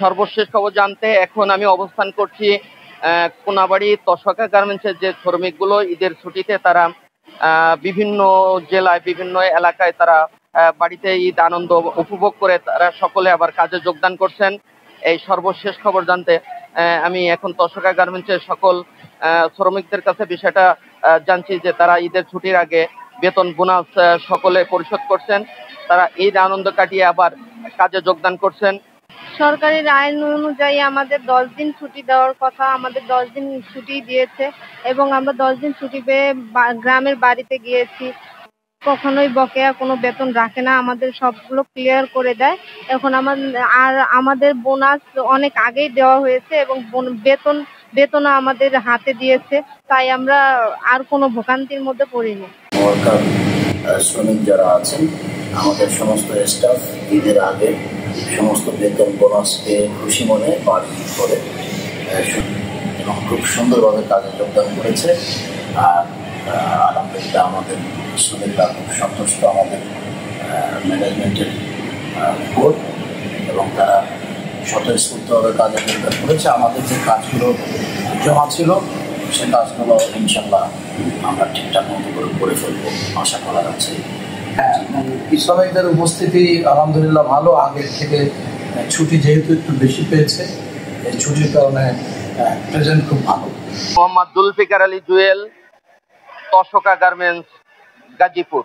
সর্বশেষ খবর জানতে এখন আমি অবস্থান করছি কোনাবাড়ি তসকা গার্মেন্টসের যে শ্রমিকগুলো ঈদের ছুটিতে তারা বিভিন্ন জেলায় বিভিন্ন এলাকায় তারা বাড়িতে ঈদ আনন্দ উপভোগ করে তারা সকলে আবার কাজে যোগদান করছেন। এই সর্বশেষ খবর জানতে আমি এখন তসকা গার্মেন্টসের সকল শ্রমিকদের কাছে বিষয়টা জানছি যে তারা ঈদের ছুটির আগে বেতন বোনাস সকলে পরিশোধ করছেন, তারা ঈদ আনন্দ কাটিয়ে আবার কাজে যোগদান করছেন। সরকারের আইন অনুযায়ী আমাদের 10 দিন ছুটি দেওয়ার কথা, আমাদের 10 দিন ছুটি দিয়েছে এবং আমরা 10 দিন ছুটি পেয়ে গ্রামের বাড়িতে গিয়েছি। কখনোই বকেয়া কোনো বেতন রাখে না, আমাদের সবগুলো ক্লিয়ার করে দেয়। এখন আমাদের বোনাস অনেক আগেই দেওয়া হয়েছে এবং বেতনও আমাদের হাতে দিয়েছে, তাই আমরা আর কোনো ভোগান্তির মধ্যে পড়িনি। শ্রমিক যারা আছেন, আমাদের সমস্ত স্টাফ ঈদের আগে সমস্ত বেতন বোনাস পেয়ে খুশি মনে বাড়ি করে এবং খুব সুন্দরভাবে কাজে যোগদান করেছে। আর আলহামদুলিল্লাহ আমাদের শ্রমিকরা খুব সন্তুষ্ট আমাদের ম্যানেজমেন্টের উপর এবং তারা স্বতঃস্ফূর্তভাবে কাজে যোগদান করেছে। আমাদের যে কাজগুলো জমা ছিল সে কাজগুলো ইনশাল্লাহ আমরা ঠিকঠাক মতো করে ফেলবো আশা করা যাচ্ছে। শ্রমিকদের উপস্থিতি আলহামদুলিল্লাহ ভালো, আগের থেকে ছুটি যেহেতু একটু বেশি পেয়েছে, এই ছুটির কারণে প্রেজেন্ট খুব ভালো। মোহাম্মদ জুলফিকার আলী জুয়েল, তসকা গার্মেন্টস, গাজীপুর।